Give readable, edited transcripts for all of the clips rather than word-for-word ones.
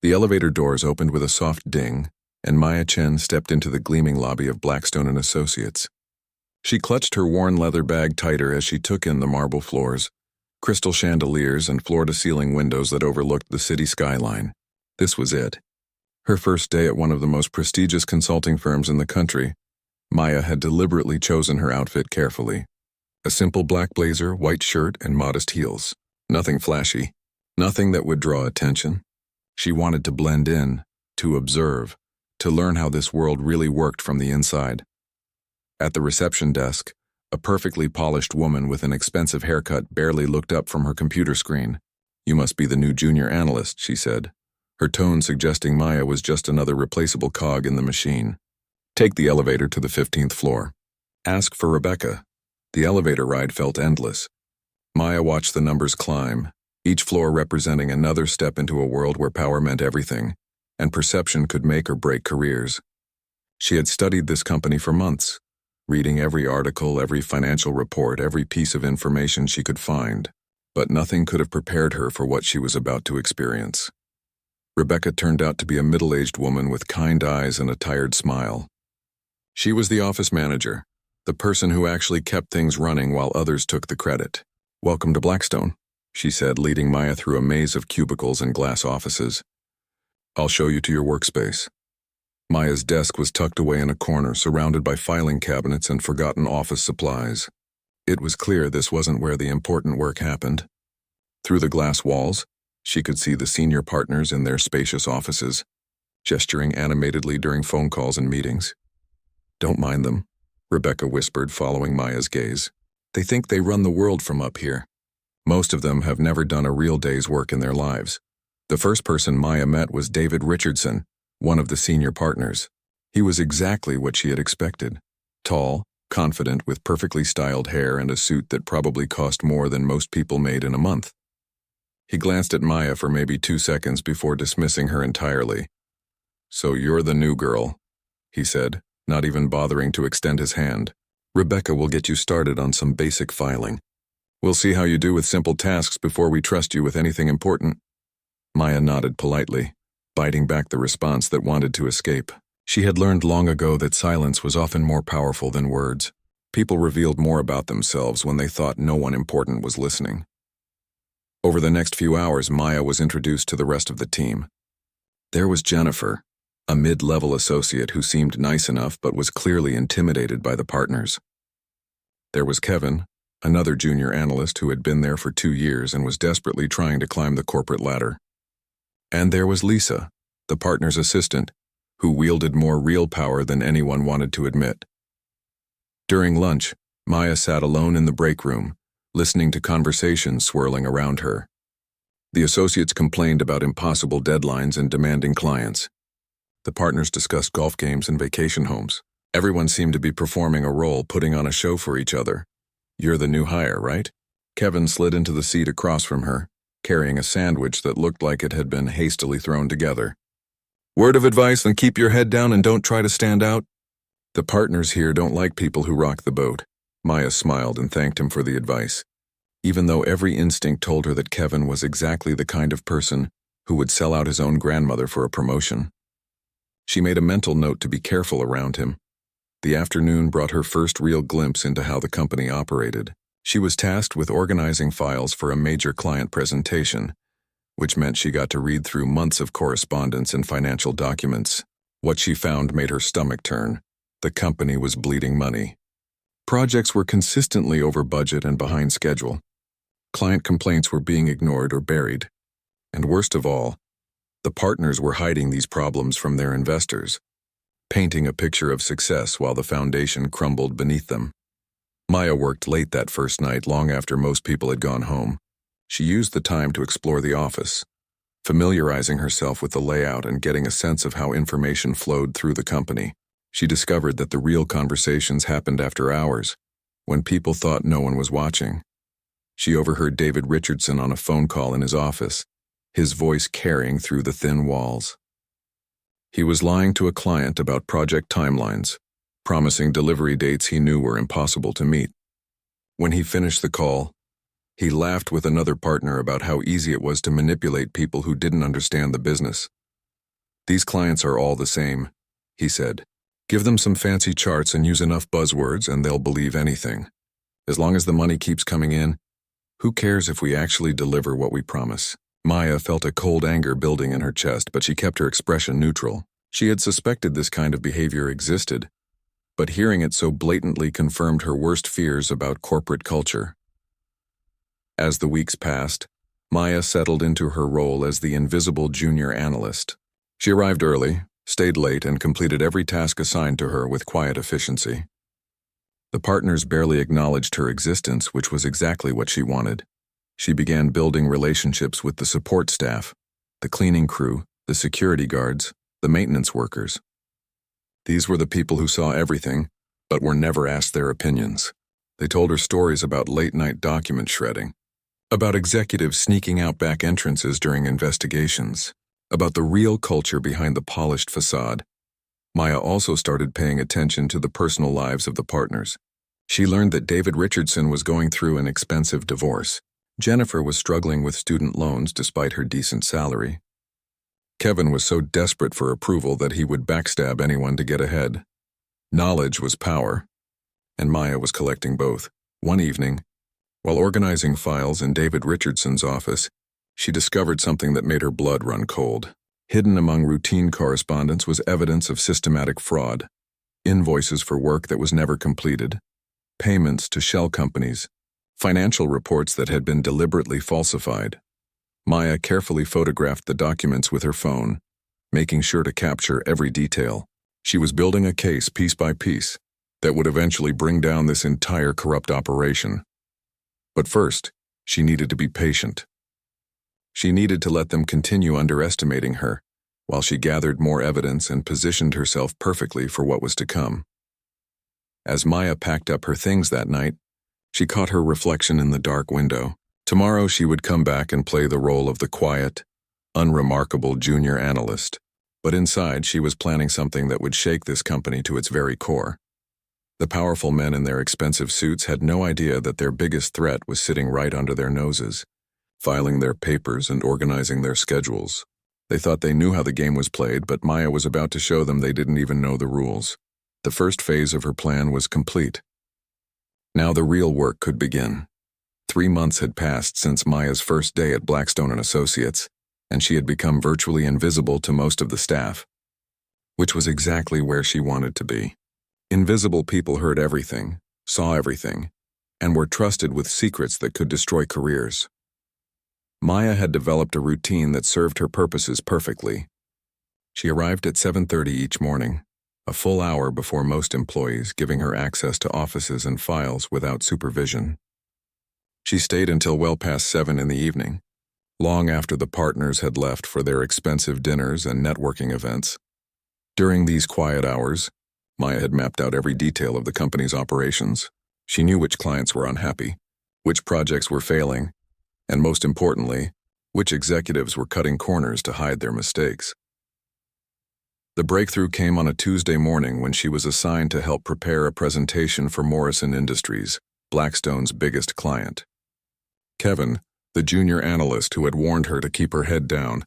The elevator doors opened with a soft ding, and Maya Chen stepped into the gleaming lobby of Blackstone and Associates. She clutched her worn leather bag tighter as she took in the marble floors, crystal chandeliers, and floor-to-ceiling windows that overlooked the city skyline. This was it. Her first day at one of the most prestigious consulting firms in the country, Maya had deliberately chosen her outfit carefully. A simple black blazer, white shirt, and modest heels. Nothing flashy. Nothing that would draw attention. She wanted to blend in, to observe, to learn how this world really worked from the inside. At the reception desk, a perfectly polished woman with an expensive haircut barely looked up from her computer screen. "You must be the new junior analyst," she said, her tone suggesting Maya was just another replaceable cog in the machine. "Take the elevator to the 15th floor. Ask for Rebecca." The elevator ride felt endless. Maya watched the numbers climb, each floor representing another step into a world where power meant everything, and perception could make or break careers. She had studied this company for months, reading every article, every financial report, every piece of information she could find, but nothing could have prepared her for what she was about to experience. Rebecca turned out to be a middle-aged woman with kind eyes and a tired smile. She was the office manager, the person who actually kept things running while others took the credit. "Welcome to Blackstone," she said, leading Maya through a maze of cubicles and glass offices. "I'll show you to your workspace." Maya's desk was tucked away in a corner, surrounded by filing cabinets and forgotten office supplies. It was clear this wasn't where the important work happened. Through the glass walls, she could see the senior partners in their spacious offices, gesturing animatedly during phone calls and meetings. "Don't mind them," Rebecca whispered, following Maya's gaze. "They think they run the world from up here. Most of them have never done a real day's work in their lives." The first person Maya met was David Richardson, one of the senior partners. He was exactly what she had expected. Tall, confident, with perfectly styled hair and a suit that probably cost more than most people made in a month. He glanced at Maya for maybe 2 seconds before dismissing her entirely. "So you're the new girl," he said, not even bothering to extend his hand. "Rebecca will get you started on some basic filing. We'll see how you do with simple tasks before we trust you with anything important." Maya nodded politely, biting back the response that wanted to escape. She had learned long ago that silence was often more powerful than words. People revealed more about themselves when they thought no one important was listening. Over the next few hours, Maya was introduced to the rest of the team. There was Jennifer, a mid-level associate who seemed nice enough but was clearly intimidated by the partners. There was Kevin, another junior analyst who had been there for 2 years and was desperately trying to climb the corporate ladder. And there was Lisa, the partner's assistant, who wielded more real power than anyone wanted to admit. During lunch, Maya sat alone in the break room, listening to conversations swirling around her. The associates complained about impossible deadlines and demanding clients. The partners discussed golf games and vacation homes. Everyone seemed to be performing a role, putting on a show for each other. "You're the new hire, right?" Kevin slid into the seat across from her, carrying a sandwich that looked like it had been hastily thrown together. "Word of advice, then keep your head down and don't try to stand out." "The partners here don't like people who rock the boat." Maya smiled and thanked him for the advice, even though every instinct told her that Kevin was exactly the kind of person who would sell out his own grandmother for a promotion. She made a mental note to be careful around him. The afternoon brought her first real glimpse into how the company operated. She was tasked with organizing files for a major client presentation, which meant she got to read through months of correspondence and financial documents. What she found made her stomach turn. The company was bleeding money. Projects were consistently over budget and behind schedule. Client complaints were being ignored or buried. And worst of all, the partners were hiding these problems from their investors, painting a picture of success while the foundation crumbled beneath them. Maya worked late that first night, long after most people had gone home. She used the time to explore the office, familiarizing herself with the layout and getting a sense of how information flowed through the company. She discovered that the real conversations happened after hours, when people thought no one was watching. She overheard David Richardson on a phone call in his office, his voice carrying through the thin walls. He was lying to a client about project timelines, promising delivery dates he knew were impossible to meet. When he finished the call, he laughed with another partner about how easy it was to manipulate people who didn't understand the business. "These clients are all the same," he said. "Give them some fancy charts and use enough buzzwords and they'll believe anything. As long as the money keeps coming in, who cares if we actually deliver what we promise?" Maya felt a cold anger building in her chest, but she kept her expression neutral. She had suspected this kind of behavior existed, but hearing it so blatantly confirmed her worst fears about corporate culture. As the weeks passed, Maya settled into her role as the invisible junior analyst. She arrived early, stayed late, and completed every task assigned to her with quiet efficiency. The partners barely acknowledged her existence, which was exactly what she wanted. She began building relationships with the support staff, the cleaning crew, the security guards, the maintenance workers. These were the people who saw everything, but were never asked their opinions. They told her stories about late-night document shredding, about executives sneaking out back entrances during investigations, about the real culture behind the polished facade. Maya also started paying attention to the personal lives of the partners. She learned that David Richardson was going through an expensive divorce. Jennifer was struggling with student loans despite her decent salary. Kevin was so desperate for approval that he would backstab anyone to get ahead. Knowledge was power, and Maya was collecting both. One evening, while organizing files in David Richardson's office, she discovered something that made her blood run cold. Hidden among routine correspondence was evidence of systematic fraud, invoices for work that was never completed, payments to shell companies, financial reports that had been deliberately falsified. Maya carefully photographed the documents with her phone, making sure to capture every detail. She was building a case piece by piece that would eventually bring down this entire corrupt operation. But first, she needed to be patient. She needed to let them continue underestimating her, while she gathered more evidence and positioned herself perfectly for what was to come. As Maya packed up her things that night, she caught her reflection in the dark window. Tomorrow she would come back and play the role of the quiet, unremarkable junior analyst. But inside she was planning something that would shake this company to its very core. The powerful men in their expensive suits had no idea that their biggest threat was sitting right under their noses, filing their papers and organizing their schedules. They thought they knew how the game was played, but Maya was about to show them they didn't even know the rules. The first phase of her plan was complete. Now the real work could begin. 3 months had passed since Maya's first day at Blackstone & Associates, and she had become virtually invisible to most of the staff, which was exactly where she wanted to be. Invisible people heard everything, saw everything, and were trusted with secrets that could destroy careers. Maya had developed a routine that served her purposes perfectly. She arrived at 7:30 each morning, a full hour before most employees, giving her access to offices and files without supervision. She stayed until well past 7 in the evening, long after the partners had left for their expensive dinners and networking events. During these quiet hours, Maya had mapped out every detail of the company's operations. She knew which clients were unhappy, which projects were failing, and most importantly, which executives were cutting corners to hide their mistakes. The breakthrough came on a Tuesday morning when she was assigned to help prepare a presentation for Morrison Industries, Blackstone's biggest client. Kevin, the junior analyst who had warned her to keep her head down,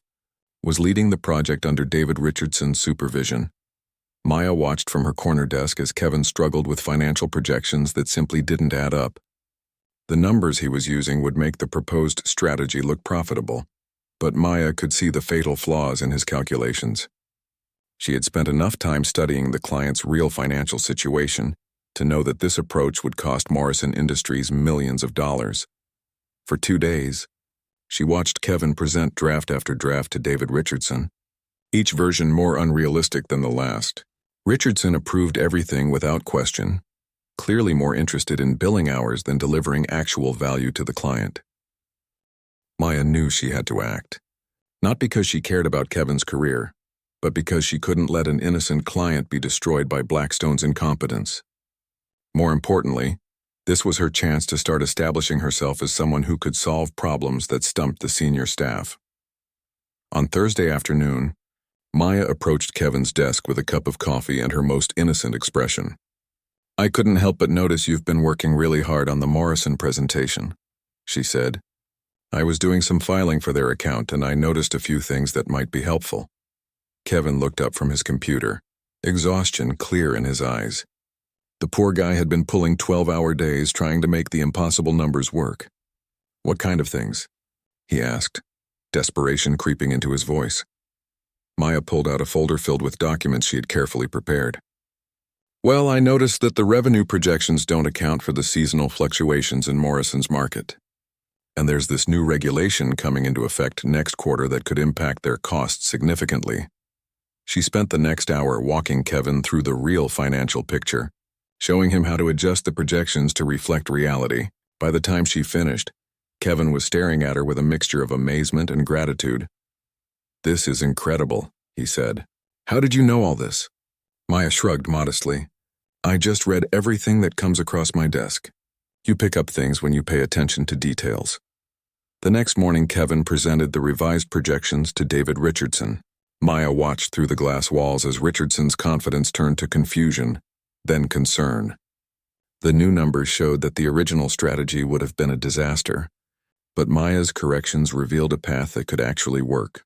was leading the project under David Richardson's supervision. Maya watched from her corner desk as Kevin struggled with financial projections that simply didn't add up. The numbers he was using would make the proposed strategy look profitable, but Maya could see the fatal flaws in his calculations. She had spent enough time studying the client's real financial situation to know that this approach would cost Morrison Industries millions of dollars. For 2 days, she watched Kevin present draft after draft to David Richardson, each version more unrealistic than the last. Richardson approved everything without question, clearly more interested in billing hours than delivering actual value to the client. Maya knew she had to act, not because she cared about Kevin's career, but because she couldn't let an innocent client be destroyed by Blackstone's incompetence. More importantly, this was her chance to start establishing herself as someone who could solve problems that stumped the senior staff. On Thursday afternoon, Maya approached Kevin's desk with a cup of coffee and her most innocent expression. "I couldn't help but notice you've been working really hard on the Morrison presentation," she said. "I was doing some filing for their account and I noticed a few things that might be helpful." Kevin looked up from his computer, exhaustion clear in his eyes. The poor guy had been pulling 12-hour days trying to make the impossible numbers work. "What kind of things?" he asked, desperation creeping into his voice. Maya pulled out a folder filled with documents she had carefully prepared. "Well, I noticed that the revenue projections don't account for the seasonal fluctuations in Morrison's market. And there's this new regulation coming into effect next quarter that could impact their costs significantly." She spent the next hour walking Kevin through the real financial picture, showing him how to adjust the projections to reflect reality. By the time she finished, Kevin was staring at her with a mixture of amazement and gratitude. "This is incredible," he said. "How did you know all this?" Maya shrugged modestly. "I just read everything that comes across my desk. You pick up things when you pay attention to details." The next morning, Kevin presented the revised projections to David Richardson. Maya watched through the glass walls as Richardson's confidence turned to confusion, then concern. The new numbers showed that the original strategy would have been a disaster, but Maya's corrections revealed a path that could actually work.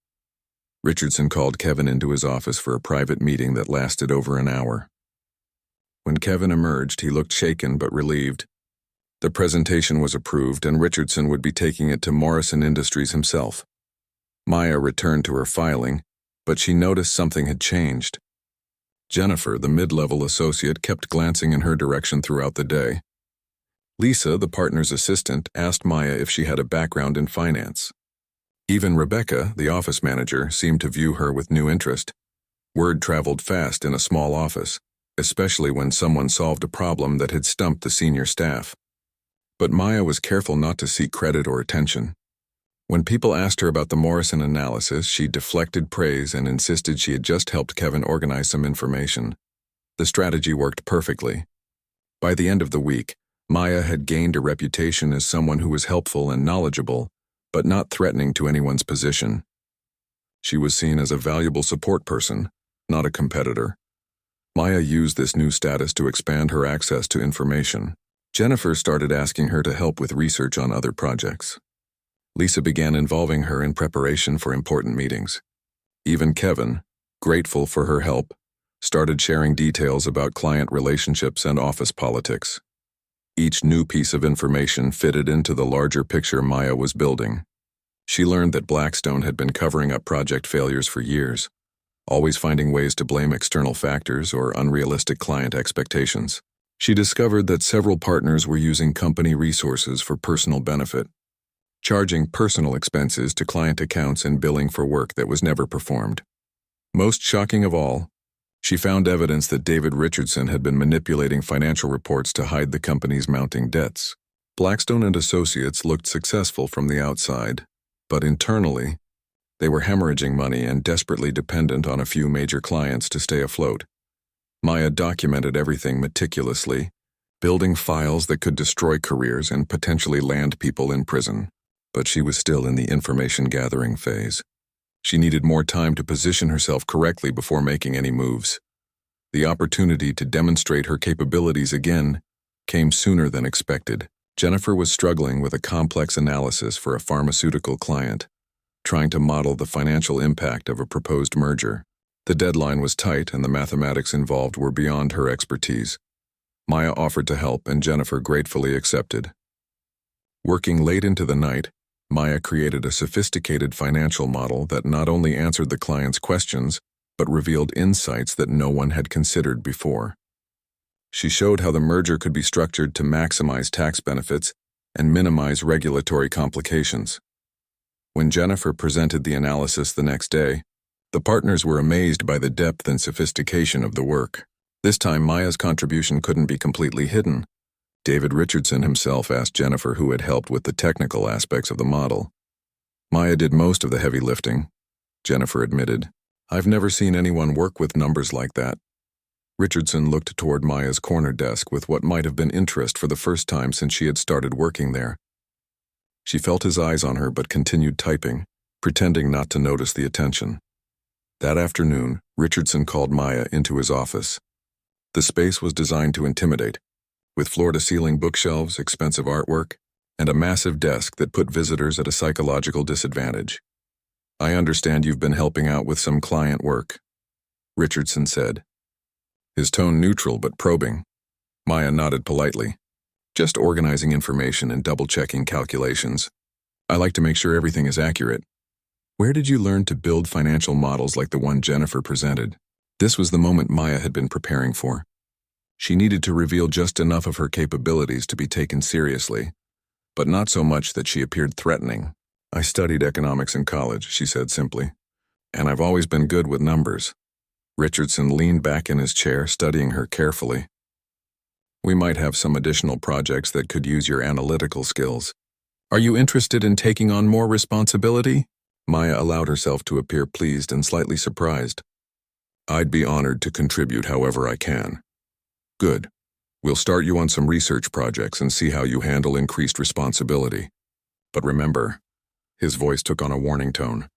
Richardson called Kevin into his office for a private meeting that lasted over an hour. When Kevin emerged, he looked shaken but relieved. The presentation was approved, and Richardson would be taking it to Morrison Industries himself. Maya returned to her filing, but she noticed something had changed. Jennifer, the mid-level associate, kept glancing in her direction throughout the day. Lisa, the partner's assistant, asked Maya if she had a background in finance. Even Rebecca, the office manager, seemed to view her with new interest. Word traveled fast in a small office, especially when someone solved a problem that had stumped the senior staff. But Maya was careful not to seek credit or attention. When people asked her about the Morrison analysis, she deflected praise and insisted she had just helped Kevin organize some information. The strategy worked perfectly. By the end of the week, Maya had gained a reputation as someone who was helpful and knowledgeable, but not threatening to anyone's position. She was seen as a valuable support person, not a competitor. Maya used this new status to expand her access to information. Jennifer started asking her to help with research on other projects. Lisa began involving her in preparation for important meetings. Even Kevin, grateful for her help, started sharing details about client relationships and office politics. Each new piece of information fitted into the larger picture Maya was building. She learned that Blackstone had been covering up project failures for years, always finding ways to blame external factors or unrealistic client expectations. She discovered that several partners were using company resources for personal benefit, charging personal expenses to client accounts and billing for work that was never performed. Most shocking of all, she found evidence that David Richardson had been manipulating financial reports to hide the company's mounting debts. Blackstone and Associates looked successful from the outside, but internally, they were hemorrhaging money and desperately dependent on a few major clients to stay afloat. Maya documented everything meticulously, building files that could destroy careers and potentially land people in prison. But she was still in the information-gathering phase. She needed more time to position herself correctly before making any moves. The opportunity to demonstrate her capabilities again came sooner than expected. Jennifer was struggling with a complex analysis for a pharmaceutical client, trying to model the financial impact of a proposed merger. The deadline was tight and the mathematics involved were beyond her expertise. Maya offered to help and Jennifer gratefully accepted. Working late into the night, Maya created a sophisticated financial model that not only answered the client's questions, but revealed insights that no one had considered before. She showed how the merger could be structured to maximize tax benefits and minimize regulatory complications. When Jennifer presented the analysis the next day, the partners were amazed by the depth and sophistication of the work. This time, Maya's contribution couldn't be completely hidden. David Richardson himself asked Jennifer who had helped with the technical aspects of the model. Maya did most of the heavy lifting, Jennifer admitted. "I've never seen anyone work with numbers like that." Richardson looked toward Maya's corner desk with what might have been interest for the first time since she had started working there. She felt his eyes on her but continued typing, pretending not to notice the attention. That afternoon, Richardson called Maya into his office. The space was designed to intimidate, with floor-to-ceiling bookshelves, expensive artwork, and a massive desk that put visitors at a psychological disadvantage. "I understand you've been helping out with some client work," Richardson said, his tone neutral but probing. Maya nodded politely. Just organizing information and double-checking calculations. I like to make sure everything is accurate. Where did you learn to build financial models like the one Jennifer presented? This was the moment Maya had been preparing for. She needed to reveal just enough of her capabilities to be taken seriously, but not so much that she appeared threatening. I studied economics in college, she said simply, and I've always been good with numbers. Richardson leaned back in his chair, studying her carefully. We might have some additional projects that could use your analytical skills. Are you interested in taking on more responsibility? Maya allowed herself to appear pleased and slightly surprised. I'd be honored to contribute however I can. Good. We'll start you on some research projects and see how you handle increased responsibility. But remember, his voice took on a warning tone.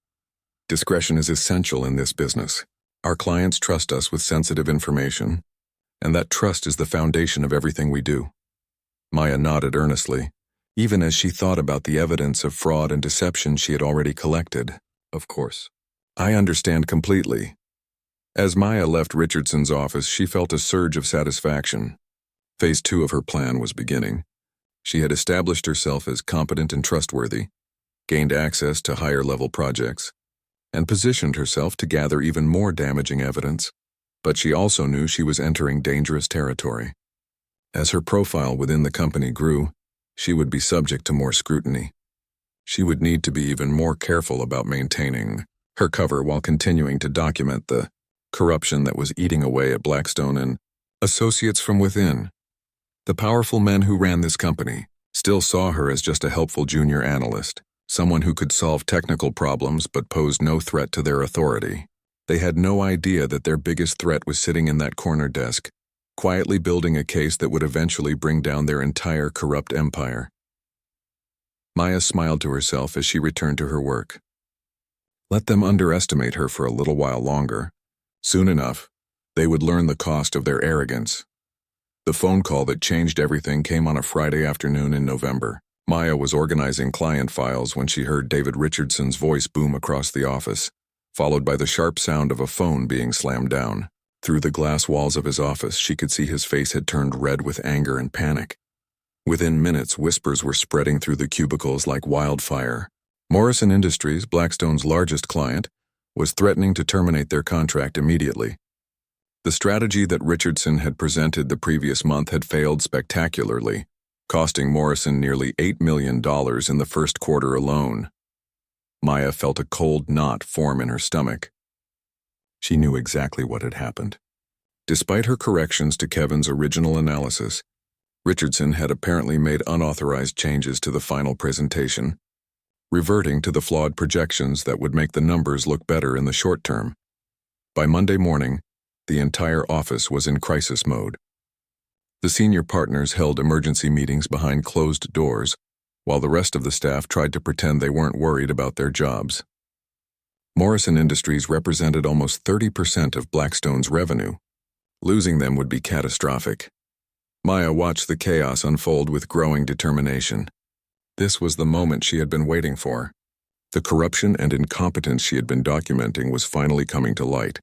Discretion is essential in this business. Our clients trust us with sensitive information, and that trust is the foundation of everything we do. Maya nodded earnestly, even as she thought about the evidence of fraud and deception she had already collected. Of course. I understand completely. As Maya left Richardson's office, she felt a surge of satisfaction. Phase 2 of her plan was beginning. She had established herself as competent and trustworthy, gained access to higher-level projects, and positioned herself to gather even more damaging evidence. But she also knew she was entering dangerous territory. As her profile within the company grew, she would be subject to more scrutiny. She would need to be even more careful about maintaining her cover while continuing to document the corruption that was eating away at Blackstone and associates from within. The powerful men who ran this company still saw her as just a helpful junior analyst, someone who could solve technical problems but posed no threat to their authority. They had no idea that their biggest threat was sitting in that corner desk, quietly building a case that would eventually bring down their entire corrupt empire. Maya smiled to herself as she returned to her work. Let them underestimate her for a little while longer. Soon enough, they would learn the cost of their arrogance. The phone call that changed everything came on a Friday afternoon in November. Maya was organizing client files when she heard David Richardson's voice boom across the office, followed by the sharp sound of a phone being slammed down. Through the glass walls of his office, she could see his face had turned red with anger and panic. Within minutes, whispers were spreading through the cubicles like wildfire. Morrison Industries, Blackstone's largest client, was threatening to terminate their contract immediately. The strategy that Richardson had presented the previous month had failed spectacularly, costing Morrison nearly $8 million in the first quarter alone. Maya felt a cold knot form in her stomach. She knew exactly what had happened. Despite her corrections to Kevin's original analysis, Richardson had apparently made unauthorized changes to the final presentation, reverting to the flawed projections that would make the numbers look better in the short term. By Monday morning, the entire office was in crisis mode. The senior partners held emergency meetings behind closed doors, while the rest of the staff tried to pretend they weren't worried about their jobs. Morrison Industries represented almost 30% of Blackstone's revenue. Losing them would be catastrophic. Maya watched the chaos unfold with growing determination. This was the moment she had been waiting for. The corruption and incompetence she had been documenting was finally coming to light,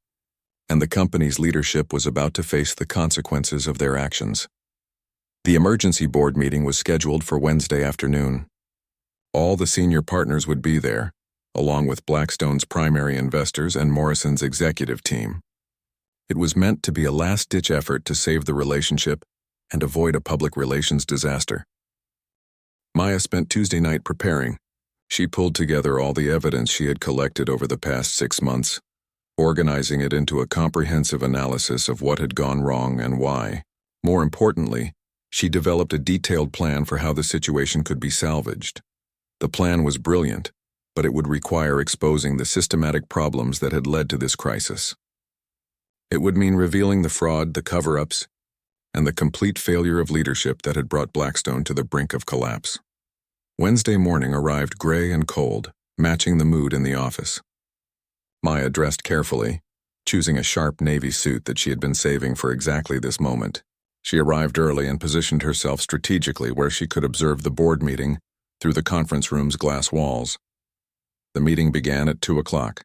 and the company's leadership was about to face the consequences of their actions. The emergency board meeting was scheduled for Wednesday afternoon. All the senior partners would be there, along with Blackstone's primary investors and Morrison's executive team. It was meant to be a last-ditch effort to save the relationship and avoid a public relations disaster. Maya spent Tuesday night preparing. She pulled together all the evidence she had collected over the past 6 months, organizing it into a comprehensive analysis of what had gone wrong and why. More importantly, she developed a detailed plan for how the situation could be salvaged. The plan was brilliant, but it would require exposing the systematic problems that had led to this crisis. It would mean revealing the fraud, the cover-ups, and the complete failure of leadership that had brought Blackstone to the brink of collapse. Wednesday morning arrived gray and cold, matching the mood in the office. Maya dressed carefully, choosing a sharp navy suit that she had been saving for exactly this moment. She arrived early and positioned herself strategically where she could observe the board meeting through the conference room's glass walls. The meeting began at 2 o'clock.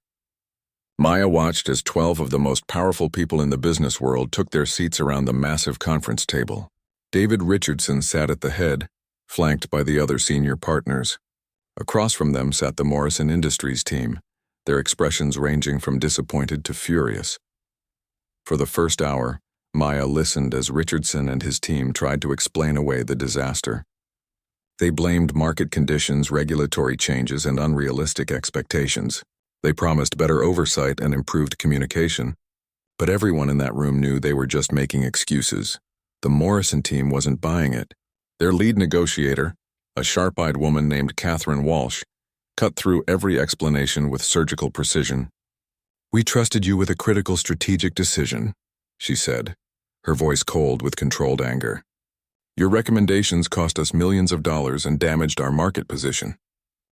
Maya watched as 12 of the most powerful people in the business world took their seats around the massive conference table. David Richardson sat at the head, flanked by the other senior partners. Across from them sat the Morrison Industries team, their expressions ranging from disappointed to furious. For the first hour, Maya listened as Richardson and his team tried to explain away the disaster. They blamed market conditions, regulatory changes, and unrealistic expectations. They promised better oversight and improved communication. But everyone in that room knew they were just making excuses. The Morrison team wasn't buying it. Their lead negotiator, a sharp-eyed woman named Catherine Walsh, cut through every explanation with surgical precision. "We trusted you with a critical strategic decision," she said, her voice cold with controlled anger. "Your recommendations cost us millions of dollars and damaged our market position.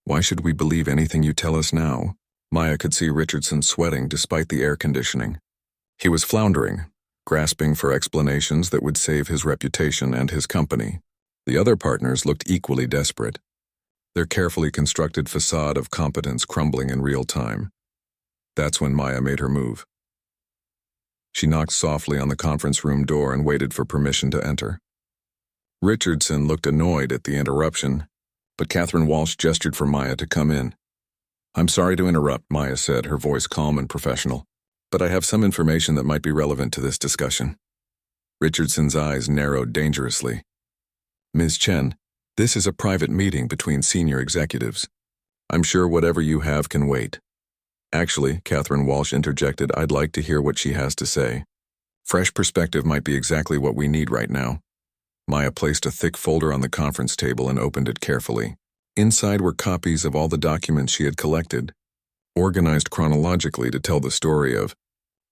Why should we believe anything you tell us now?" Maya could see Richardson sweating despite the air conditioning. He was floundering, grasping for explanations that would save his reputation and his company. The other partners looked equally desperate, their carefully constructed facade of competence crumbling in real time. That's when Maya made her move. She knocked softly on the conference room door and waited for permission to enter. Richardson looked annoyed at the interruption, but Catherine Walsh gestured for Maya to come in. "I'm sorry to interrupt," Maya said, her voice calm and professional, "but I have some information that might be relevant to this discussion." Richardson's eyes narrowed dangerously. "Ms. Chen, this is a private meeting between senior executives. I'm sure whatever you have can wait." "Actually," Catherine Walsh interjected, "I'd like to hear what she has to say. Fresh perspective might be exactly what we need right now." Maya placed a thick folder on the conference table and opened it carefully. Inside were copies of all the documents she had collected, organized chronologically to tell the story of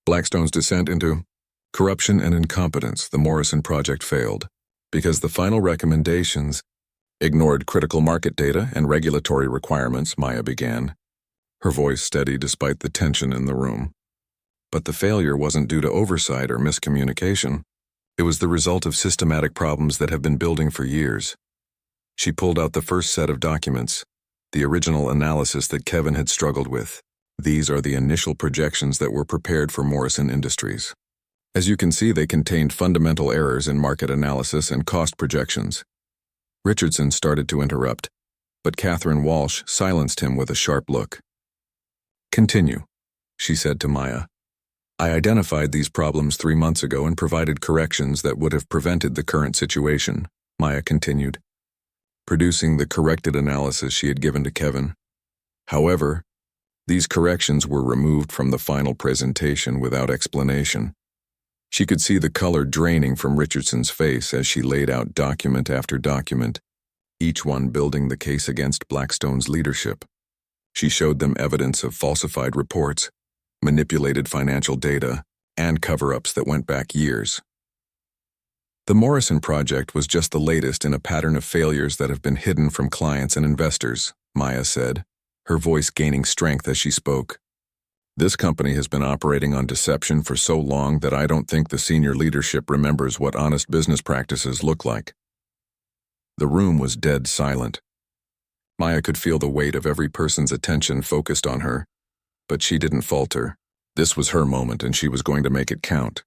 Blackstone's descent into corruption and incompetence. The Morrison project failed because the final recommendations ignored critical market data and regulatory requirements, Maya began, her voice steady despite the tension in the room. But the failure wasn't due to oversight or miscommunication. It was the result of systematic problems that have been building for years. She pulled out the first set of documents, the original analysis that Kevin had struggled with. These are the initial projections that were prepared for Morrison Industries. As you can see, they contained fundamental errors in market analysis and cost projections. Richardson started to interrupt, but Catherine Walsh silenced him with a sharp look. "Continue," she said to Maya. "I identified these problems 3 months ago and provided corrections that would have prevented the current situation," Maya continued, producing the corrected analysis she had given to Kevin. However, these corrections were removed from the final presentation without explanation. She could see the color draining from Richardson's face as she laid out document after document, each one building the case against Blackstone's leadership. She showed them evidence of falsified reports, manipulated financial data, and cover-ups that went back years. The Morrison project was just the latest in a pattern of failures that have been hidden from clients and investors, Maya said, her voice gaining strength as she spoke. "This company has been operating on deception for so long that I don't think the senior leadership remembers what honest business practices look like." The room was dead silent. Maya could feel the weight of every person's attention focused on her, but she didn't falter. This was her moment and she was going to make it count.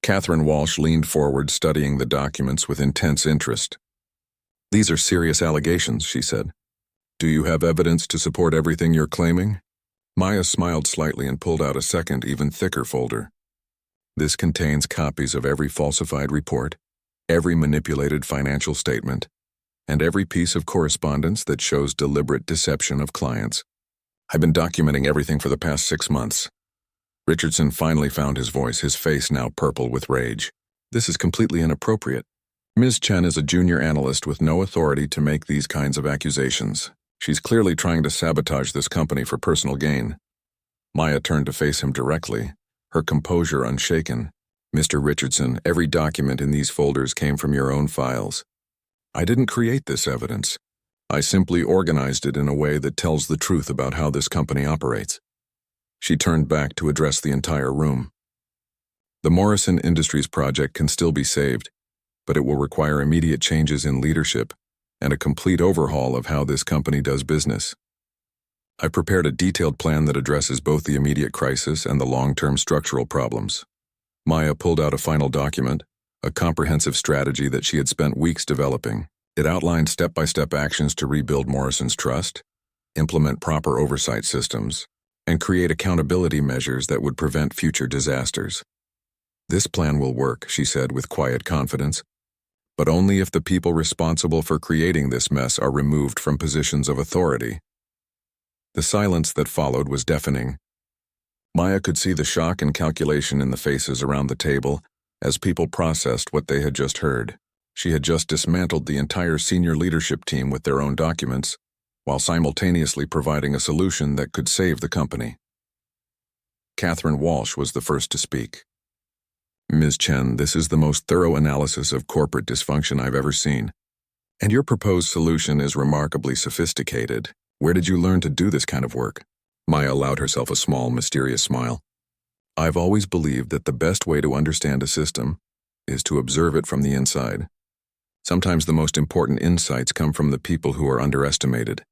Catherine Walsh leaned forward, studying the documents with intense interest. "These are serious allegations," she said. "Do you have evidence to support everything you're claiming?" Maya smiled slightly and pulled out a second, even thicker folder. "This contains copies of every falsified report, every manipulated financial statement, and every piece of correspondence that shows deliberate deception of clients. I've been documenting everything for the past 6 months. Richardson finally found his voice, his face now purple with rage. "This is completely inappropriate. Ms. Chen is a junior analyst with no authority to make these kinds of accusations. She's clearly trying to sabotage this company for personal gain." Maya turned to face him directly, her composure unshaken. "Mr. Richardson, every document in these folders came from your own files. I didn't create this evidence. I simply organized it in a way that tells the truth about how this company operates." She turned back to address the entire room. "The Morrison Industries project can still be saved, but it will require immediate changes in leadership and a complete overhaul of how this company does business. I prepared a detailed plan that addresses both the immediate crisis and the long-term structural problems. Maya pulled out a final document, a comprehensive strategy that she had spent weeks developing. It outlined step-by-step actions to rebuild Morrison's trust, implement proper oversight systems, and create accountability measures that would prevent future disasters. "This plan will work," she said with quiet confidence, "but only if the people responsible for creating this mess are removed from positions of authority." The silence that followed was deafening. Maya could see the shock and calculation in the faces around the table as people processed what they had just heard. She had just dismantled the entire senior leadership team with their own documents, while simultaneously providing a solution that could save the company. Catherine Walsh was the first to speak. "Ms. Chen, this is the most thorough analysis of corporate dysfunction I've ever seen. And your proposed solution is remarkably sophisticated. Where did you learn to do this kind of work?" Maya allowed herself a small, mysterious smile. "I've always believed that the best way to understand a system is to observe it from the inside. Sometimes the most important insights come from the people who are underestimated."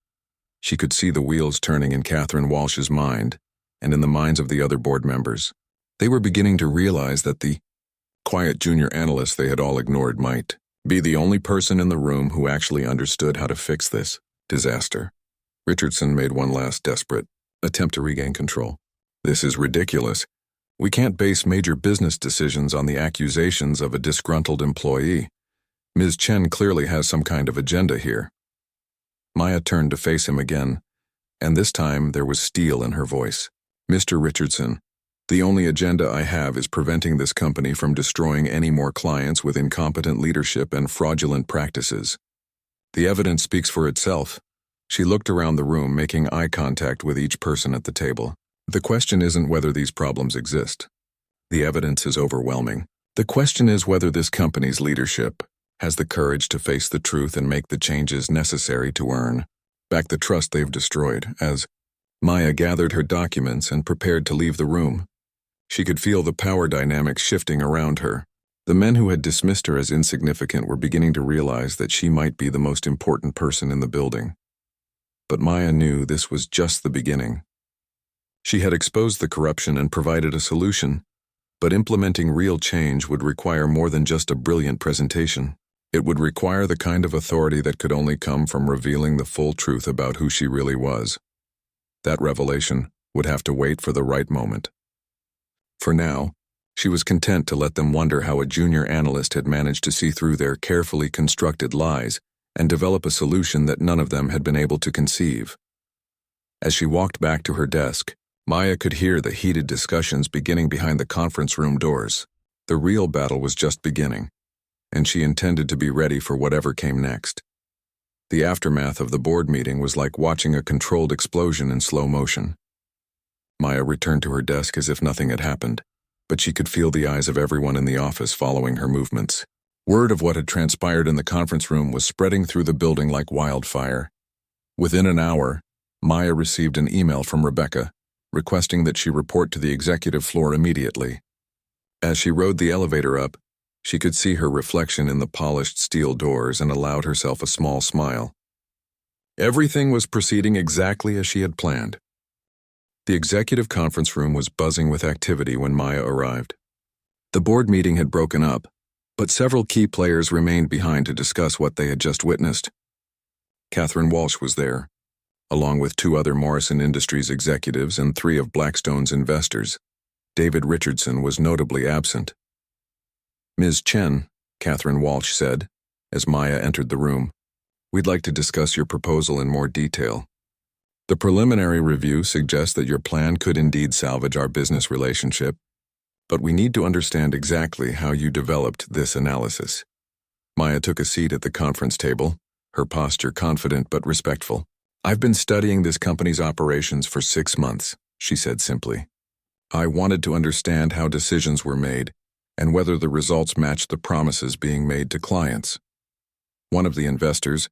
She could see the wheels turning in Catherine Walsh's mind and in the minds of the other board members. They were beginning to realize that the quiet junior analyst they had all ignored might be the only person in the room who actually understood how to fix this disaster. Richardson made one last desperate attempt to regain control. "This is ridiculous. We can't base major business decisions on the accusations of a disgruntled employee. Ms. Chen clearly has some kind of agenda here." Maya turned to face him again, and this time there was steel in her voice. "Mr. Richardson, the only agenda I have is preventing this company from destroying any more clients with incompetent leadership and fraudulent practices. The evidence speaks for itself." She looked around the room, making eye contact with each person at the table. "The question isn't whether these problems exist. The evidence is overwhelming. The question is whether this company's leadership has the courage to face the truth and make the changes necessary to earn back the trust they've destroyed." As Maya gathered her documents and prepared to leave the room, she could feel the power dynamics shifting around her. The men who had dismissed her as insignificant were beginning to realize that she might be the most important person in the building. But Maya knew this was just the beginning. She had exposed the corruption and provided a solution, but implementing real change would require more than just a brilliant presentation. It would require the kind of authority that could only come from revealing the full truth about who she really was. That revelation would have to wait for the right moment. For now, she was content to let them wonder how a junior analyst had managed to see through their carefully constructed lies and develop a solution that none of them had been able to conceive. As she walked back to her desk, Maya could hear the heated discussions beginning behind the conference room doors. The real battle was just beginning, and she intended to be ready for whatever came next. The aftermath of the board meeting was like watching a controlled explosion in slow motion. Maya returned to her desk as if nothing had happened, but she could feel the eyes of everyone in the office following her movements. Word of what had transpired in the conference room was spreading through the building like wildfire. Within an hour, Maya received an email from Rebecca, requesting that she report to the executive floor immediately. As she rode the elevator up, she could see her reflection in the polished steel doors and allowed herself a small smile. Everything was proceeding exactly as she had planned. The executive conference room was buzzing with activity when Maya arrived. The board meeting had broken up, but several key players remained behind to discuss what they had just witnessed. Catherine Walsh was there, along with 2 other Morrison Industries executives and 3 of Blackstone's investors. David Richardson was notably absent. "Ms. Chen," Catherine Walsh said, as Maya entered the room, "we'd like to discuss your proposal in more detail. The preliminary review suggests that your plan could indeed salvage our business relationship, but we need to understand exactly how you developed this analysis." Maya took a seat at the conference table, her posture confident but respectful. "I've been studying this company's operations for 6 months," she said simply. "I wanted to understand how decisions were made and whether the results matched the promises being made to clients." One of the investors,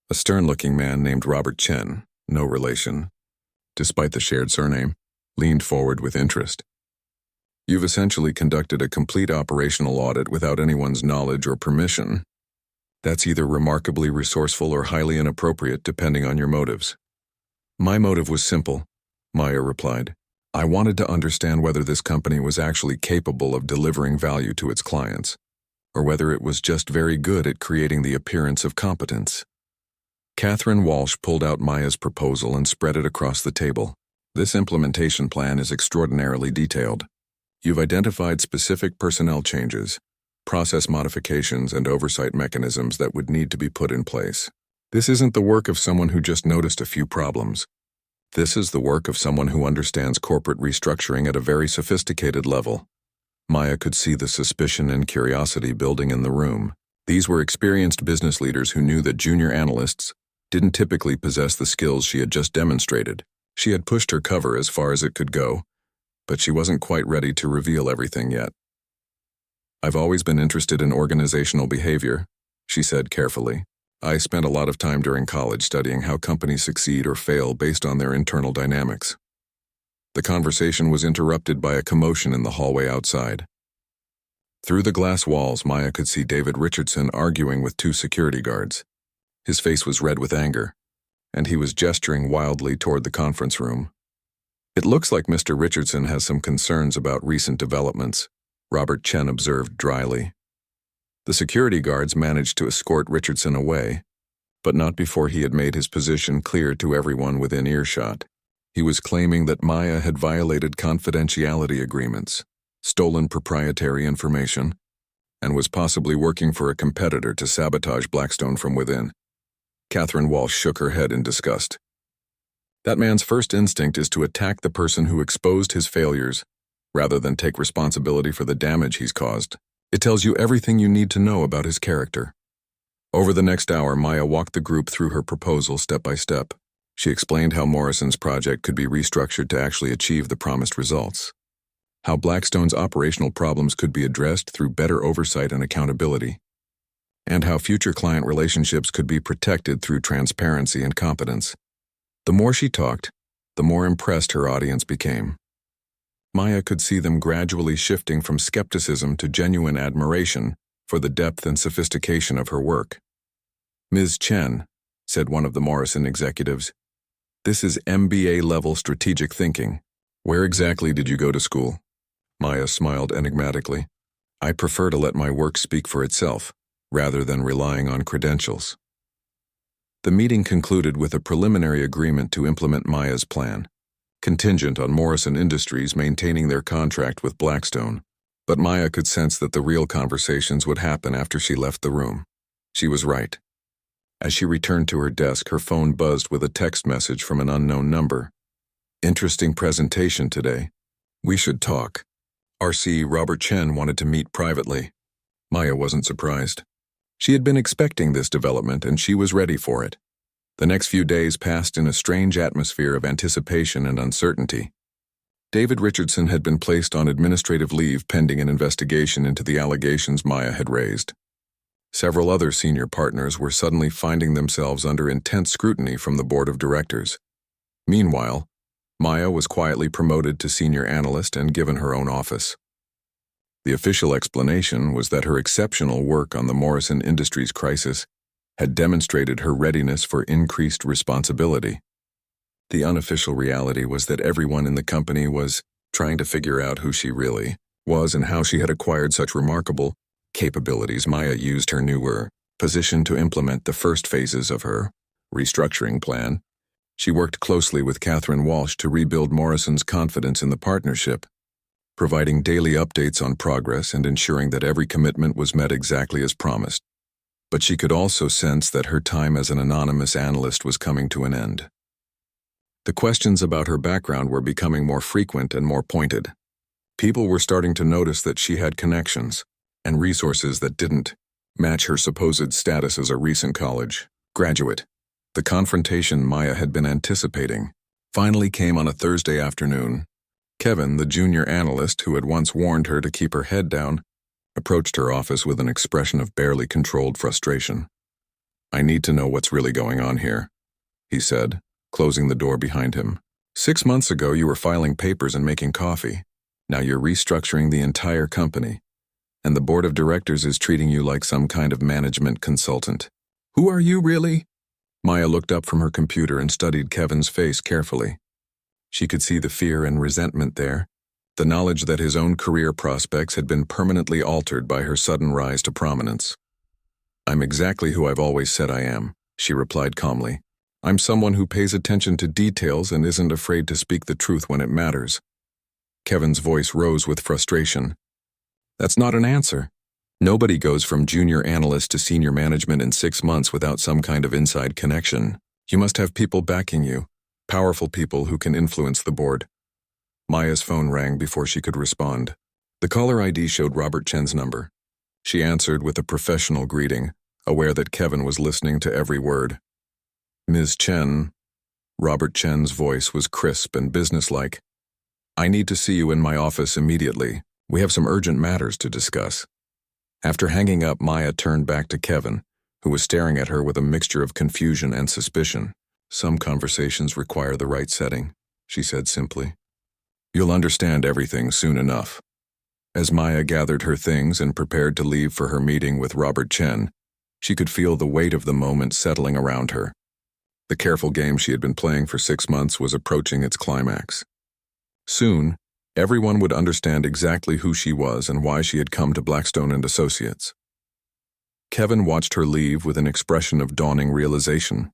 a stern-looking man named Robert Chen, no relation, despite the shared surname, leaned forward with interest. "You've essentially conducted a complete operational audit without anyone's knowledge or permission. That's either remarkably resourceful or highly inappropriate depending on your motives." My motive was simple, Maya replied. I wanted to understand whether this company was actually capable of delivering value to its clients, or whether it was just very good at creating the appearance of competence. Catherine Walsh pulled out Maya's proposal and spread it across the table. This implementation plan is extraordinarily detailed. You've identified specific personnel changes, process modifications, and oversight mechanisms that would need to be put in place. This isn't the work of someone who just noticed a few problems. This is the work of someone who understands corporate restructuring at a very sophisticated level. Maya could see the suspicion and curiosity building in the room. These were experienced business leaders who knew that junior analysts didn't typically possess the skills she had just demonstrated. She had pushed her cover as far as it could go, but she wasn't quite ready to reveal everything yet. I've always been interested in organizational behavior, she said carefully. I spent a lot of time during college studying how companies succeed or fail based on their internal dynamics. The conversation was interrupted by a commotion in the hallway outside. Through the glass walls, Maya could see David Richardson arguing with two security guards. His face was red with anger, and he was gesturing wildly toward the conference room. It looks like Mr. Richardson has some concerns about recent developments, Robert Chen observed dryly. The security guards managed to escort Richardson away, but not before he had made his position clear to everyone within earshot. He was claiming that Maya had violated confidentiality agreements, stolen proprietary information, and was possibly working for a competitor to sabotage Blackstone from within. Catherine Walsh shook her head in disgust. That man's first instinct is to attack the person who exposed his failures, rather than take responsibility for the damage he's caused. It tells you everything you need to know about his character. Over the next hour, Maya walked the group through her proposal step by step. She explained how Morrison's project could be restructured to actually achieve the promised results, how Blackstone's operational problems could be addressed through better oversight and accountability, and how future client relationships could be protected through transparency and competence. The more she talked, the more impressed her audience became. Maya could see them gradually shifting from skepticism to genuine admiration for the depth and sophistication of her work. Ms. Chen, said one of the Morrison executives, this is MBA-level strategic thinking. Where exactly did you go to school? Maya smiled enigmatically. I prefer to let my work speak for itself, rather than relying on credentials. The meeting concluded with a preliminary agreement to implement Maya's plan, contingent on Morrison Industries maintaining their contract with Blackstone. But Maya could sense that the real conversations would happen after she left the room. She was right. As she returned to her desk, her phone buzzed with a text message from an unknown number. Interesting presentation today. We should talk. RC Robert Chen wanted to meet privately. Maya wasn't surprised. She had been expecting this development, and she was ready for it. The next few days passed in a strange atmosphere of anticipation and uncertainty. David Richardson had been placed on administrative leave pending an investigation into the allegations Maya had raised. Several other senior partners were suddenly finding themselves under intense scrutiny from the board of directors. Meanwhile, Maya was quietly promoted to senior analyst and given her own office. The official explanation was that her exceptional work on the Morrison Industries crisis had demonstrated her readiness for increased responsibility. The unofficial reality was that everyone in the company was trying to figure out who she really was and how she had acquired such remarkable capabilities. Maya used her newer position to implement the first phases of her restructuring plan. She worked closely with Catherine Walsh to rebuild Morrison's confidence in the partnership, providing daily updates on progress and ensuring that every commitment was met exactly as promised. But she could also sense that her time as an anonymous analyst was coming to an end. The questions about her background were becoming more frequent and more pointed. People were starting to notice that she had connections and resources that didn't match her supposed status as a recent college graduate. The confrontation Maya had been anticipating finally came on a Thursday afternoon. Kevin, the junior analyst who had once warned her to keep her head down, approached her office with an expression of barely controlled frustration. I need to know what's really going on here, he said, closing the door behind him. 6 months ago, you were filing papers and making coffee. Now you're restructuring the entire company, and the board of directors is treating you like some kind of management consultant. Who are you really? Maya looked up from her computer and studied Kevin's face carefully. She could see the fear and resentment there, the knowledge that his own career prospects had been permanently altered by her sudden rise to prominence. "I'm exactly who I've always said I am," she replied calmly. "I'm someone who pays attention to details and isn't afraid to speak the truth when it matters." Kevin's voice rose with frustration. "That's not an answer. Nobody goes from junior analyst to senior management in 6 months without some kind of inside connection. You must have people backing you, powerful people who can influence the board." Maya's phone rang before she could respond. The caller ID showed Robert Chen's number. She answered with a professional greeting, aware that Kevin was listening to every word. "Ms. Chen," Robert Chen's voice was crisp and businesslike. "I need to see you in my office immediately. We have some urgent matters to discuss." After hanging up, Maya turned back to Kevin, who was staring at her with a mixture of confusion and suspicion. "Some conversations require the right setting," she said simply. "You'll understand everything soon enough." As Maya gathered her things and prepared to leave for her meeting with Robert Chen, she could feel the weight of the moment settling around her. The careful game she had been playing for 6 months was approaching its climax. Soon, everyone would understand exactly who she was and why she had come to Blackstone and Associates. Kevin watched her leave with an expression of dawning realization.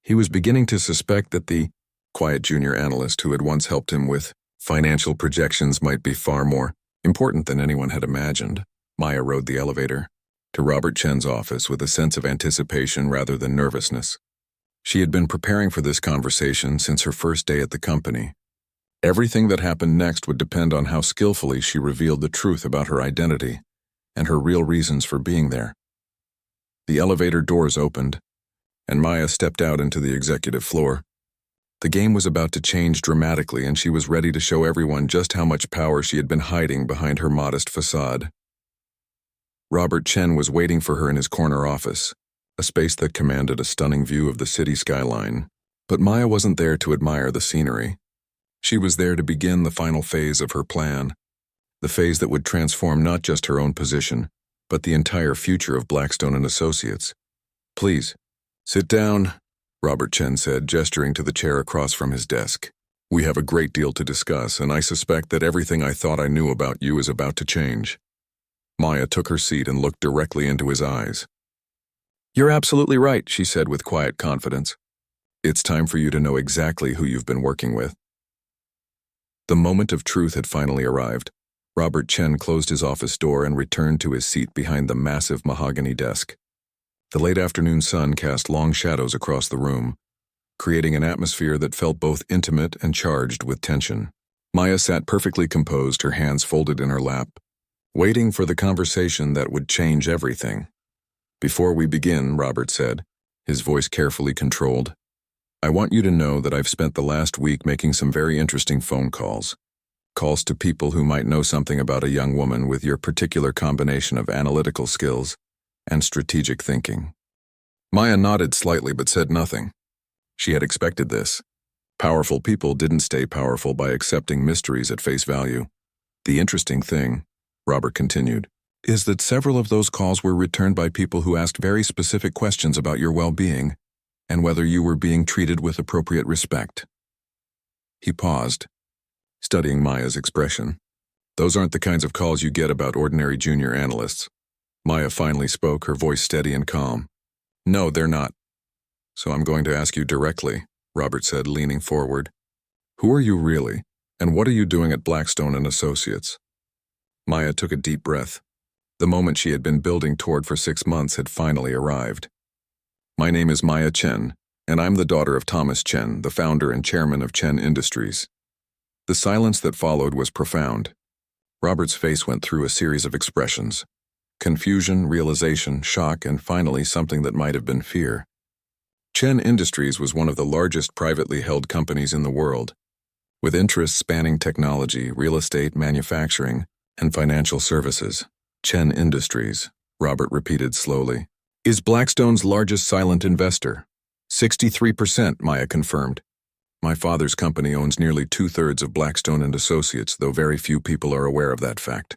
He was beginning to suspect that the quiet junior analyst who had once helped him with financial projections might be far more important than anyone had imagined. Maya rode the elevator to Robert Chen's office with a sense of anticipation rather than nervousness. She had been preparing for this conversation since her first day at the company. Everything that happened next would depend on how skillfully she revealed the truth about her identity and her real reasons for being there. The elevator doors opened, and Maya stepped out into the executive floor. The game was about to change dramatically, and she was ready to show everyone just how much power she had been hiding behind her modest facade. Robert Chen was waiting for her in his corner office, a space that commanded a stunning view of the city skyline. But Maya wasn't there to admire the scenery. She was there to begin the final phase of her plan, the phase that would transform not just her own position, but the entire future of Blackstone and Associates. "Please, sit down," Robert Chen said, gesturing to the chair across from his desk. "We have a great deal to discuss, and I suspect that everything I thought I knew about you is about to change." Maya took her seat and looked directly into his eyes. "You're absolutely right," she said with quiet confidence. "It's time for you to know exactly who you've been working with." The moment of truth had finally arrived. Robert Chen closed his office door and returned to his seat behind the massive mahogany desk. The late afternoon sun cast long shadows across the room, creating an atmosphere that felt both intimate and charged with tension. Maya sat perfectly composed, her hands folded in her lap, waiting for the conversation that would change everything. "Before we begin," Robert said, his voice carefully controlled, "I want you to know that I've spent the last week making some very interesting phone calls. Calls to people who might know something about a young woman with your particular combination of analytical skills and strategic thinking." Maya nodded slightly but said nothing. She had expected this. Powerful people didn't stay powerful by accepting mysteries at face value. "The interesting thing," Robert continued, "is that several of those calls were returned by people who asked very specific questions about your well-being and whether you were being treated with appropriate respect." He paused, studying Maya's expression. "Those aren't the kinds of calls you get about ordinary junior analysts." Maya finally spoke, her voice steady and calm. "No, they're not. So I'm going to ask you directly," Robert said, leaning forward. "Who are you really, and what are you doing at Blackstone and Associates?" Maya took a deep breath. The moment she had been building toward for 6 months had finally arrived. "My name is Maya Chen, and I'm the daughter of Thomas Chen, the founder and chairman of Chen Industries." The silence that followed was profound. Robert's face went through a series of expressions: confusion, realization, shock, and finally something that might have been fear. Chen Industries was one of the largest privately held companies in the world, with interests spanning technology, real estate, manufacturing, and financial services. Chen Industries, Robert repeated slowly, is Blackstone's largest silent investor. 63%, Maya confirmed. "My father's company owns nearly 2/3 of Blackstone and Associates, though very few people are aware of that fact."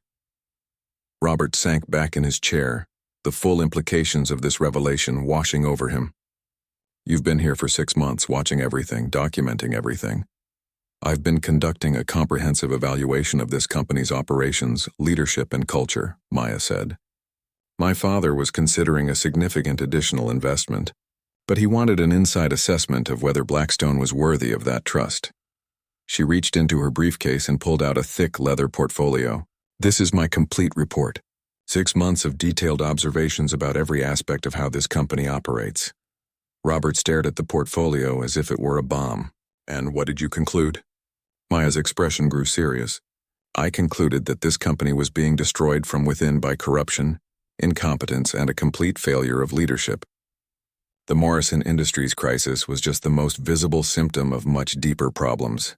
Robert sank back in his chair, the full implications of this revelation washing over him. You've been here for 6 months, watching everything, documenting everything. I've been conducting a comprehensive evaluation of this company's operations, leadership, and culture, Maya said. My father was considering a significant additional investment, but he wanted an inside assessment of whether Blackstone was worthy of that trust. She reached into her briefcase and pulled out a thick leather portfolio. This is my complete report. 6 months of detailed observations about every aspect of how this company operates. Robert stared at the portfolio as if it were a bomb. And what did you conclude? Maya's expression grew serious. I concluded that this company was being destroyed from within by corruption, incompetence, and a complete failure of leadership. The Morrison Industries crisis was just the most visible symptom of much deeper problems.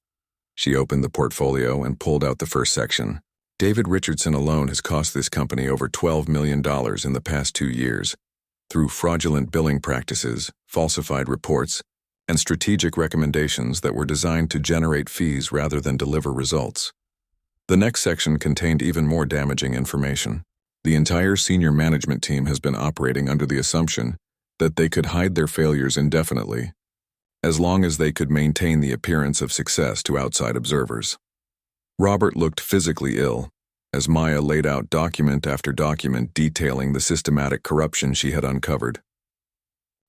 She opened the portfolio and pulled out the first section. David Richardson alone has cost this company over $12 million in the past 2 years, through fraudulent billing practices, falsified reports, and strategic recommendations that were designed to generate fees rather than deliver results. The next section contained even more damaging information. The entire senior management team has been operating under the assumption that they could hide their failures indefinitely, as long as they could maintain the appearance of success to outside observers. Robert looked physically ill, as Maya laid out document after document detailing the systematic corruption she had uncovered.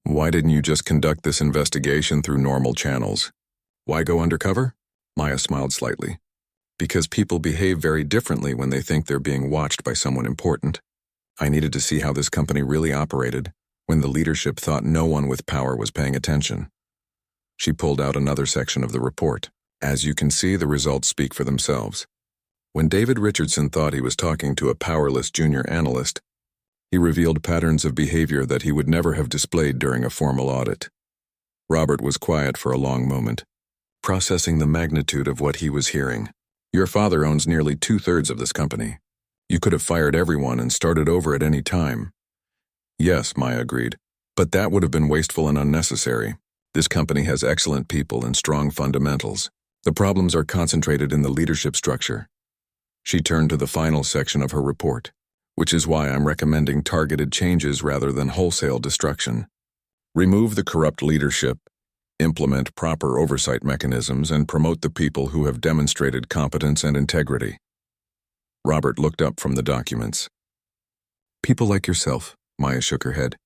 Why didn't you just conduct this investigation through normal channels? Why go undercover? Maya smiled slightly. Because people behave very differently when they think they're being watched by someone important. I needed to see how this company really operated when the leadership thought no one with power was paying attention. She pulled out another section of the report. As you can see, the results speak for themselves. When David Richardson thought he was talking to a powerless junior analyst, he revealed patterns of behavior that he would never have displayed during a formal audit. Robert was quiet for a long moment, processing the magnitude of what he was hearing. Your father owns nearly 2/3 of this company. You could have fired everyone and started over at any time. Yes, Maya agreed, but that would have been wasteful and unnecessary. This company has excellent people and strong fundamentals. The problems are concentrated in the leadership structure. She turned to the final section of her report, which is why I'm recommending targeted changes rather than wholesale destruction. Remove the corrupt leadership, implement proper oversight mechanisms, and promote the people who have demonstrated competence and integrity. Robert looked up from the documents. People like yourself, Maya shook her head.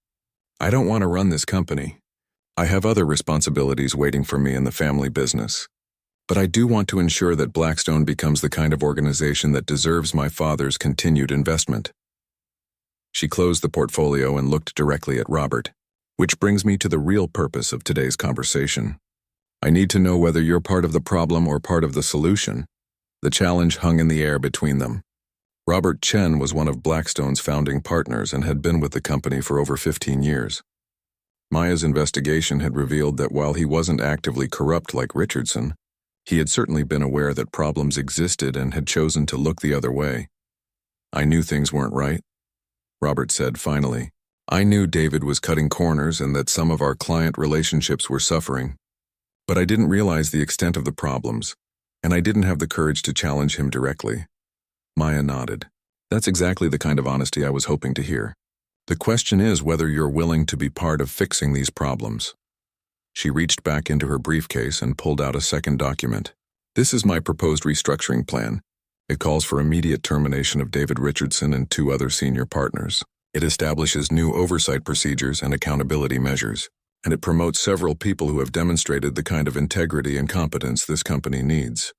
I don't want to run this company. I have other responsibilities waiting for me in the family business. But I do want to ensure that Blackstone becomes the kind of organization that deserves my father's continued investment. She closed the portfolio and looked directly at Robert. Which brings me to the real purpose of today's conversation. I need to know whether you're part of the problem or part of the solution. The challenge hung in the air between them. Robert Chen was one of Blackstone's founding partners and had been with the company for over 15 years. Maya's investigation had revealed that while he wasn't actively corrupt like Richardson, he had certainly been aware that problems existed and had chosen to look the other way. I knew things weren't right, Robert said finally. I knew David was cutting corners and that some of our client relationships were suffering. But I didn't realize the extent of the problems, and I didn't have the courage to challenge him directly. Maya nodded. That's exactly the kind of honesty I was hoping to hear. The question is whether you're willing to be part of fixing these problems. She reached back into her briefcase and pulled out a second document. This is my proposed restructuring plan. It calls for immediate termination of David Richardson and 2 other senior partners. It establishes new oversight procedures and accountability measures, and it promotes several people who have demonstrated the kind of integrity and competence this company needs.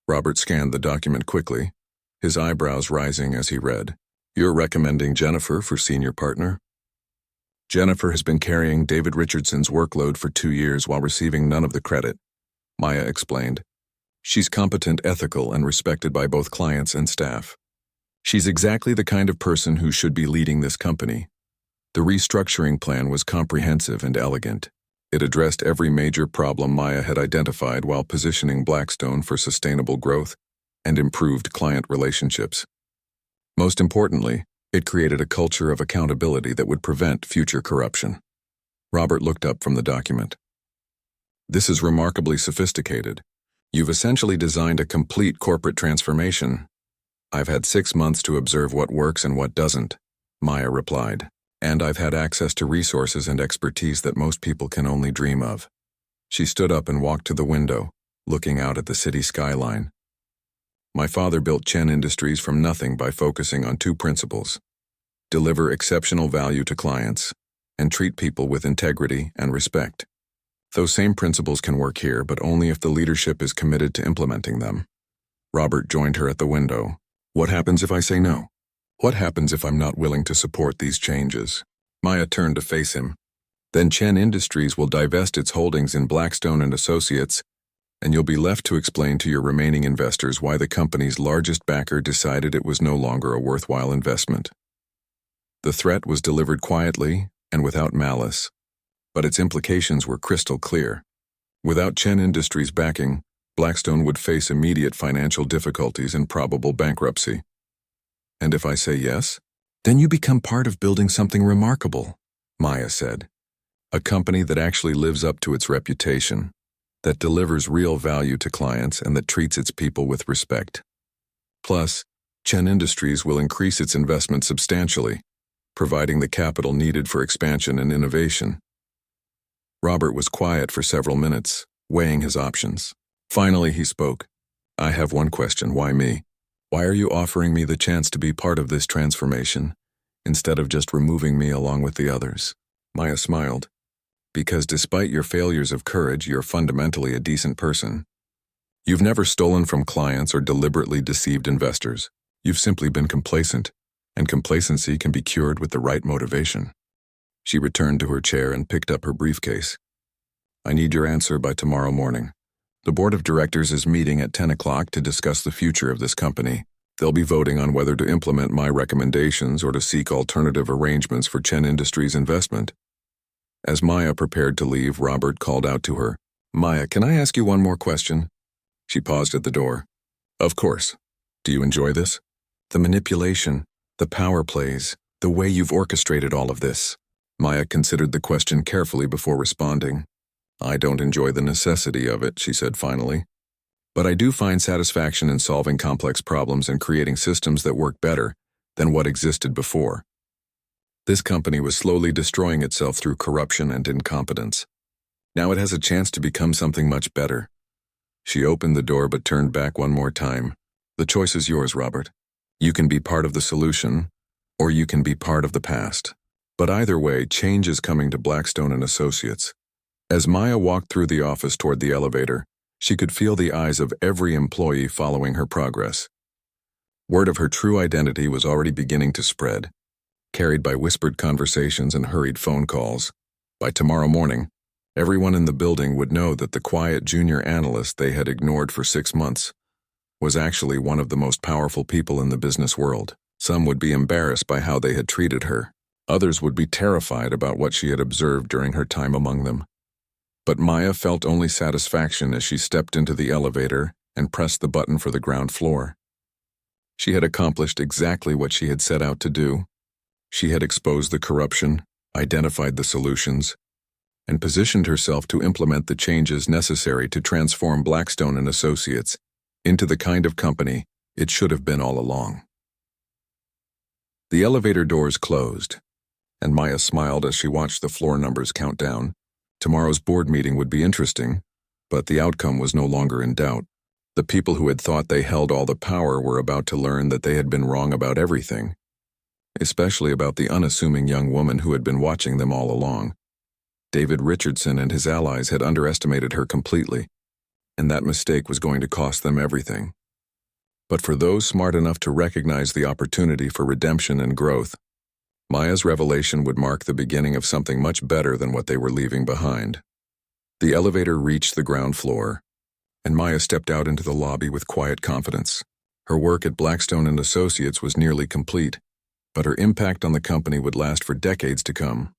Robert scanned the document quickly, his eyebrows rising as he read. You're recommending Jennifer for senior partner? Jennifer has been carrying David Richardson's workload for 2 years while receiving none of the credit, Maya explained. She's competent, ethical, and respected by both clients and staff. She's exactly the kind of person who should be leading this company. The restructuring plan was comprehensive and elegant. It addressed every major problem Maya had identified while positioning Blackstone for sustainable growth and improved client relationships. Most importantly, it created a culture of accountability that would prevent future corruption. Robert looked up from the document. This is remarkably sophisticated. You've essentially designed a complete corporate transformation. I've had 6 months to observe what works and what doesn't, Maya replied. And I've had access to resources and expertise that most people can only dream of. She stood up and walked to the window, looking out at the city skyline. My father built Chen Industries from nothing by focusing on two principles: deliver exceptional value to clients, and treat people with integrity and respect. Those same principles can work here, but only if the leadership is committed to implementing them. Robert joined her at the window. What happens if I say no? What happens if I'm not willing to support these changes? Maya turned to face him. Then Chen Industries will divest its holdings in Blackstone and Associates, and you'll be left to explain to your remaining investors why the company's largest backer decided it was no longer a worthwhile investment. The threat was delivered quietly and without malice, but its implications were crystal clear. Without Chen Industries' backing, Blackstone would face immediate financial difficulties and probable bankruptcy. And if I say yes? Then you become part of building something remarkable, Maya said. A company that actually lives up to its reputation, that delivers real value to clients and that treats its people with respect. Plus, Chen Industries will increase its investment substantially, providing the capital needed for expansion and innovation. Robert was quiet for several minutes, weighing his options. Finally, he spoke. I have one question. Why me? Why are you offering me the chance to be part of this transformation, instead of just removing me along with the others? Maya smiled. Because despite your failures of courage, you're fundamentally a decent person. You've never stolen from clients or deliberately deceived investors. You've simply been complacent, and complacency can be cured with the right motivation. She returned to her chair and picked up her briefcase. I need your answer by tomorrow morning. The board of directors is meeting at 10 o'clock to discuss the future of this company. They'll be voting on whether to implement my recommendations or to seek alternative arrangements for Chen Industries' investment. As Maya prepared to leave, Robert called out to her. Maya, can I ask you one more question? She paused at the door. Of course. Do you enjoy this? The manipulation, the power plays, the way you've orchestrated all of this. Maya considered the question carefully before responding. I don't enjoy the necessity of it, she said finally. But I do find satisfaction in solving complex problems and creating systems that work better than what existed before. This company was slowly destroying itself through corruption and incompetence. Now it has a chance to become something much better. She opened the door but turned back one more time. The choice is yours, Robert. You can be part of the solution, or you can be part of the past. But either way, change is coming to Blackstone and Associates. As Maya walked through the office toward the elevator, she could feel the eyes of every employee following her progress. Word of her true identity was already beginning to spread, carried by whispered conversations and hurried phone calls. By tomorrow morning, everyone in the building would know that the quiet junior analyst they had ignored for 6 months was actually one of the most powerful people in the business world. Some would be embarrassed by how they had treated her. Others would be terrified about what she had observed during her time among them. But Maya felt only satisfaction as she stepped into the elevator and pressed the button for the ground floor. She had accomplished exactly what she had set out to do. She had exposed the corruption, identified the solutions, and positioned herself to implement the changes necessary to transform Blackstone and Associates into the kind of company it should have been all along. The elevator doors closed, and Maya smiled as she watched the floor numbers count down. Tomorrow's board meeting would be interesting, but the outcome was no longer in doubt. The people who had thought they held all the power were about to learn that they had been wrong about everything, especially about the unassuming young woman who had been watching them all along. David Richardson and his allies had underestimated her completely, and that mistake was going to cost them everything. But for those smart enough to recognize the opportunity for redemption and growth, Maya's revelation would mark the beginning of something much better than what they were leaving behind. The elevator reached the ground floor, and Maya stepped out into the lobby with quiet confidence. Her work at Blackstone and Associates was nearly complete, but her impact on the company would last for decades to come.